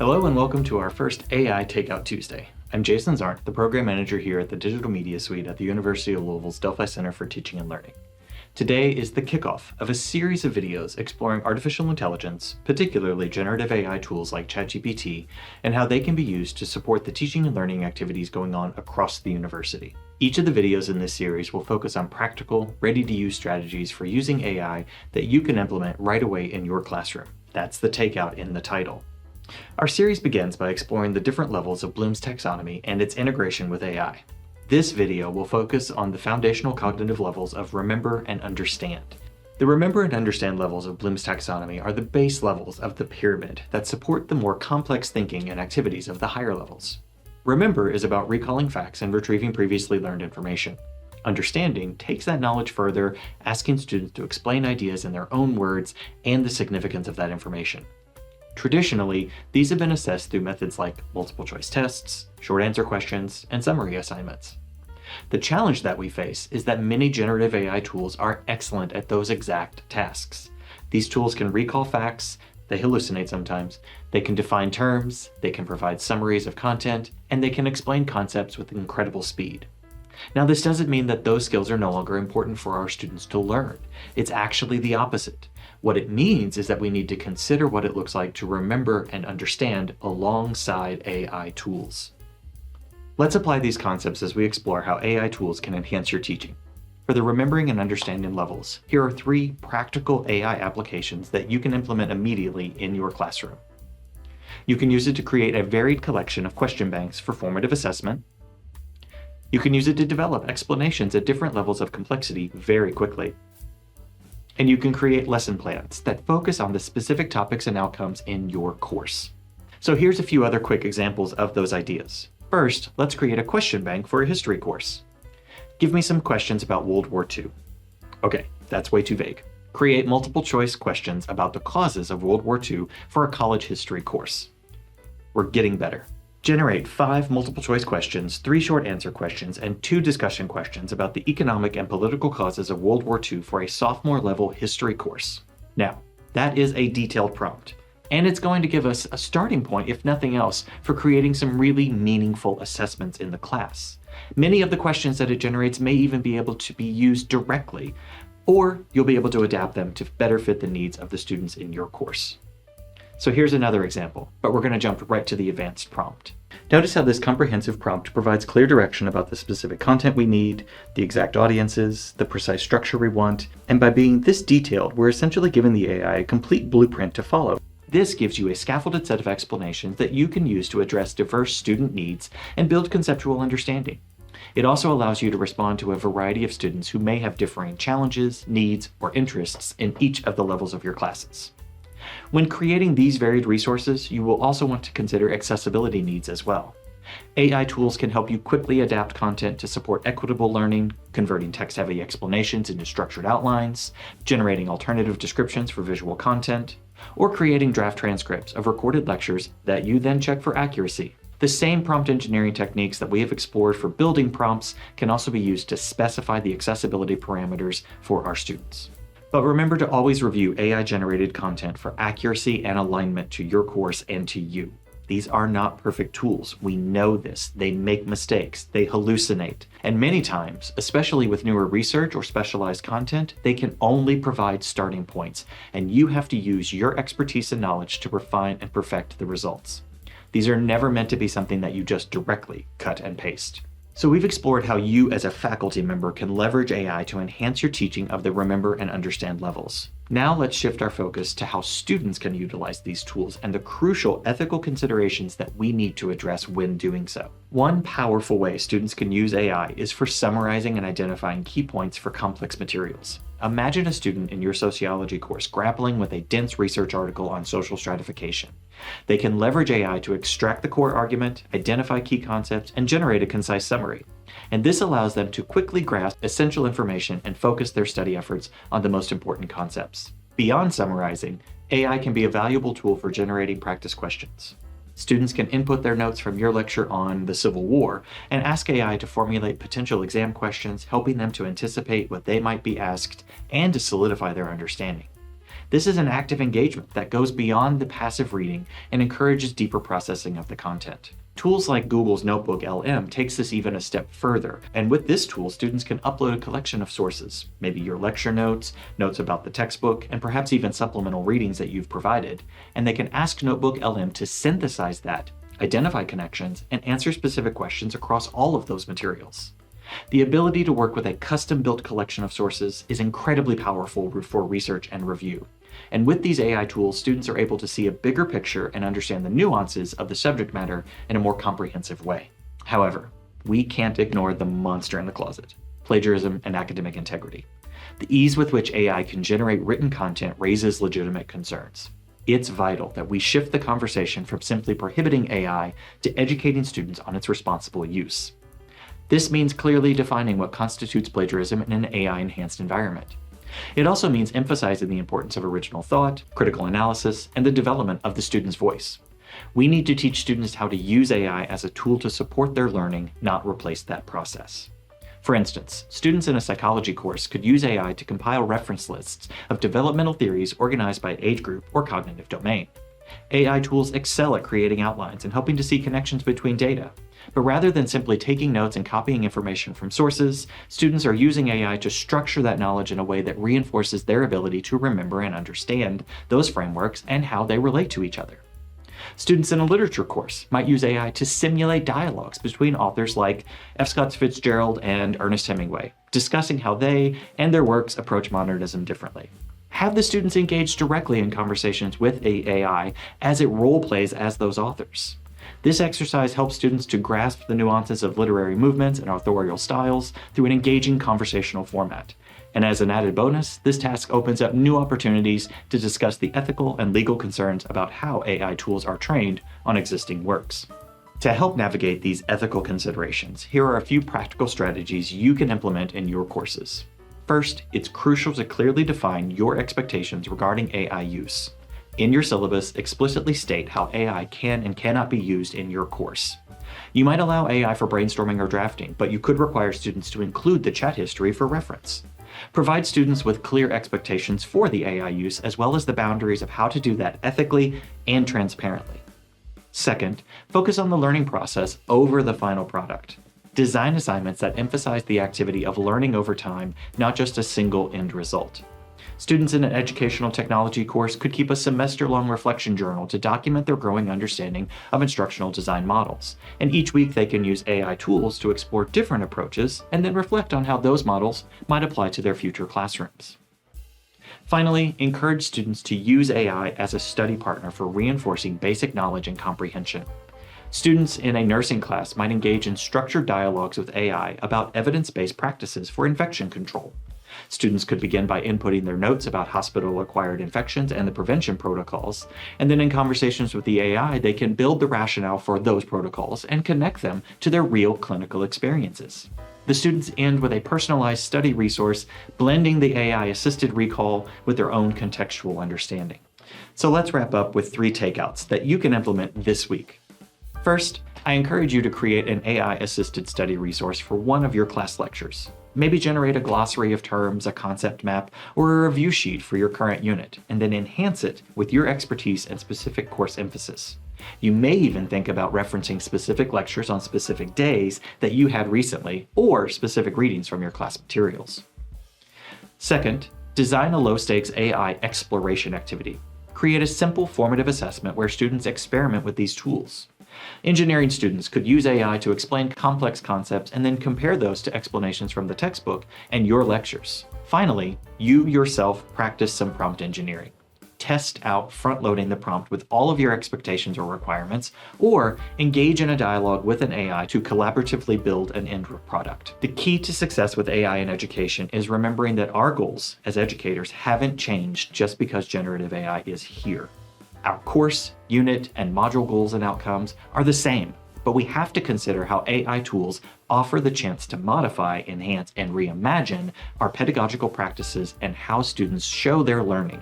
Hello and welcome to our first AI Takeout Tuesday. I'm Jason Zarn, the Program Manager here at the Digital Media Suite at the University of Louisville's Delphi Center for Teaching and Learning. Today is the kickoff of a series of videos exploring artificial intelligence, particularly generative AI tools like ChatGPT, and how they can be used to support the teaching and learning activities going on across the university. Each of the videos in this series will focus on practical, ready-to-use strategies for using AI that you can implement right away in your classroom. That's the takeout in the title. Our series begins by exploring the different levels of Bloom's taxonomy and its integration with AI. This video will focus on the foundational cognitive levels of remember and understand. The remember and understand levels of Bloom's taxonomy are the base levels of the pyramid that support the more complex thinking and activities of the higher levels. Remember is about recalling facts and retrieving previously learned information. Understanding takes that knowledge further, asking students to explain ideas in their own words and the significance of that information. Traditionally, these have been assessed through methods like multiple choice tests, short answer questions, and summary assignments. The challenge that we face is that many generative AI tools are excellent at those exact tasks. These tools can recall facts, they hallucinate sometimes, they can define terms, they can provide summaries of content, and they can explain concepts with incredible speed. Now, this doesn't mean that those skills are no longer important for our students to learn. It's actually the opposite. What it means is that we need to consider what it looks like to remember and understand alongside AI tools. Let's apply these concepts as we explore how AI tools can enhance your teaching. For the remembering and understanding levels, here are 3 practical AI applications that you can implement immediately in your classroom. You can use it to create a varied collection of question banks for formative assessment. You can use it to develop explanations at different levels of complexity very quickly. And you can create lesson plans that focus on the specific topics and outcomes in your course. So here's a few other quick examples of those ideas. First, let's create a question bank for a history course. Give me some questions about World War II. Okay, that's way too vague. Create multiple choice questions about the causes of World War II for a college history course. We're getting better. Generate 5 multiple choice questions, 3 short answer questions, and 2 discussion questions about the economic and political causes of World War II for a sophomore level history course. Now, that is a detailed prompt, and it's going to give us a starting point, if nothing else, for creating some really meaningful assessments in the class. Many of the questions that it generates may even be able to be used directly, or you'll be able to adapt them to better fit the needs of the students in your course. So here's another example, but we're going to jump right to the advanced prompt. Notice how this comprehensive prompt provides clear direction about the specific content we need, the exact audiences, the precise structure we want, and by being this detailed, we're essentially giving the AI a complete blueprint to follow. This gives you a scaffolded set of explanations that you can use to address diverse student needs and build conceptual understanding. It also allows you to respond to a variety of students who may have differing challenges, needs, or interests in each of the levels of your classes. When creating these varied resources, you will also want to consider accessibility needs as well. AI tools can help you quickly adapt content to support equitable learning, converting text-heavy explanations into structured outlines, generating alternative descriptions for visual content, or creating draft transcripts of recorded lectures that you then check for accuracy. The same prompt engineering techniques that we have explored for building prompts can also be used to specify the accessibility parameters for our students. But remember to always review AI-generated content for accuracy and alignment to your course and to you. These are not perfect tools. We know this. They make mistakes. They hallucinate. And many times, especially with newer research or specialized content, they can only provide starting points, and you have to use your expertise and knowledge to refine and perfect the results. These are never meant to be something that you just directly cut and paste. So we've explored how you as a faculty member can leverage AI to enhance your teaching of the remember and understand levels. Now let's shift our focus to how students can utilize these tools and the crucial ethical considerations that we need to address when doing so. One powerful way students can use AI is for summarizing and identifying key points for complex materials. Imagine a student in your sociology course grappling with a dense research article on social stratification. They can leverage AI to extract the core argument, identify key concepts, and generate a concise summary. And this allows them to quickly grasp essential information and focus their study efforts on the most important concepts. Beyond summarizing, AI can be a valuable tool for generating practice questions. Students can input their notes from your lecture on the Civil War and ask AI to formulate potential exam questions, helping them to anticipate what they might be asked and to solidify their understanding. This is an active engagement that goes beyond the passive reading and encourages deeper processing of the content. Tools like Google's Notebook LM takes this even a step further, and with this tool, students can upload a collection of sources, maybe your lecture notes, notes about the textbook, and perhaps even supplemental readings that you've provided, and they can ask Notebook LM to synthesize that, identify connections, and answer specific questions across all of those materials. The ability to work with a custom-built collection of sources is incredibly powerful for research and review. And with these AI tools, students are able to see a bigger picture and understand the nuances of the subject matter in a more comprehensive way. However, we can't ignore the monster in the closet: plagiarism and academic integrity. The ease with which AI can generate written content raises legitimate concerns. It's vital that we shift the conversation from simply prohibiting AI to educating students on its responsible use. This means clearly defining what constitutes plagiarism in an AI-enhanced environment. It also means emphasizing the importance of original thought, critical analysis, and the development of the student's voice. We need to teach students how to use AI as a tool to support their learning, not replace that process. For instance, students in a psychology course could use AI to compile reference lists of developmental theories organized by age group or cognitive domain. AI tools excel at creating outlines and helping to see connections between data. But rather than simply taking notes and copying information from sources, students are using AI to structure that knowledge in a way that reinforces their ability to remember and understand those frameworks and how they relate to each other. Students in a literature course might use AI to simulate dialogues between authors like F. Scott Fitzgerald and Ernest Hemingway, discussing how they and their works approach modernism differently. Have the students engage directly in conversations with AI as it role plays as those authors. This exercise helps students to grasp the nuances of literary movements and authorial styles through an engaging conversational format. And as an added bonus, this task opens up new opportunities to discuss the ethical and legal concerns about how AI tools are trained on existing works. To help navigate these ethical considerations, here are a few practical strategies you can implement in your courses. First, it's crucial to clearly define your expectations regarding AI use. In your syllabus, explicitly state how AI can and cannot be used in your course. You might allow AI for brainstorming or drafting, but you could require students to include the chat history for reference. Provide students with clear expectations for the AI use, as well as the boundaries of how to do that ethically and transparently. Second, focus on the learning process over the final product. Design assignments that emphasize the activity of learning over time, not just a single end result. Students in an educational technology course could keep a semester-long reflection journal to document their growing understanding of instructional design models, and each week they can use AI tools to explore different approaches and then reflect on how those models might apply to their future classrooms. Finally, encourage students to use AI as a study partner for reinforcing basic knowledge and comprehension. Students in a nursing class might engage in structured dialogues with AI about evidence-based practices for infection control. Students could begin by inputting their notes about hospital-acquired infections and the prevention protocols, and then in conversations with the AI, they can build the rationale for those protocols and connect them to their real clinical experiences. The students end with a personalized study resource, blending the AI-assisted recall with their own contextual understanding. So let's wrap up with 3 takeouts that you can implement this week. First, I encourage you to create an AI-assisted study resource for one of your class lectures. Maybe generate a glossary of terms, a concept map, or a review sheet for your current unit, and then enhance it with your expertise and specific course emphasis. You may even think about referencing specific lectures on specific days that you had recently, or specific readings from your class materials. Second, design a low-stakes AI exploration activity. Create a simple formative assessment where students experiment with these tools. Engineering students could use AI to explain complex concepts and then compare those to explanations from the textbook and your lectures. Finally, you yourself practice some prompt engineering. Test out front-loading the prompt with all of your expectations or requirements, or engage in a dialogue with an AI to collaboratively build an end product. The key to success with AI in education is remembering that our goals as educators haven't changed just because generative AI is here. Our course, unit, and module goals and outcomes are the same, but we have to consider how AI tools offer the chance to modify, enhance, and reimagine our pedagogical practices and how students show their learning.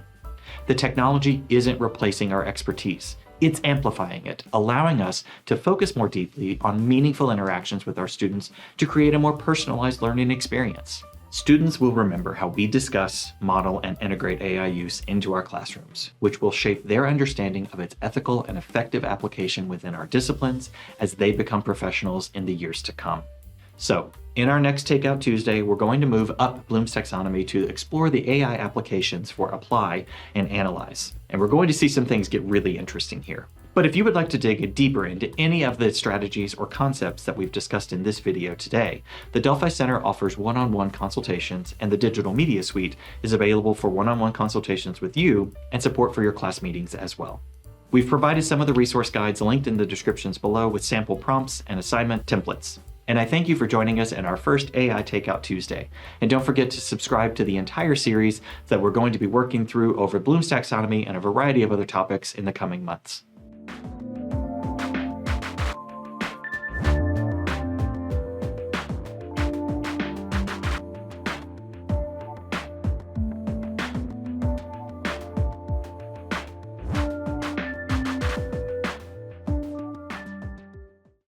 The technology isn't replacing our expertise. It's amplifying it, allowing us to focus more deeply on meaningful interactions with our students to create a more personalized learning experience. Students will remember how we discuss, model, and integrate AI use into our classrooms, which will shape their understanding of its ethical and effective application within our disciplines as they become professionals in the years to come. So, in our next Takeout Tuesday, we're going to move up Bloom's taxonomy to explore the AI applications for apply and analyze. And we're going to see some things get really interesting here. But if you would like to dig deeper into any of the strategies or concepts that we've discussed in this video today, the Delphi Center offers one-on-one consultations, and the Digital Media Suite is available for one-on-one consultations with you and support for your class meetings as well. We've provided some of the resource guides linked in the descriptions below with sample prompts and assignment templates. And I thank you for joining us in our first AI Takeout Tuesday. And don't forget to subscribe to the entire series that we're going to be working through over Bloom's taxonomy and a variety of other topics in the coming months.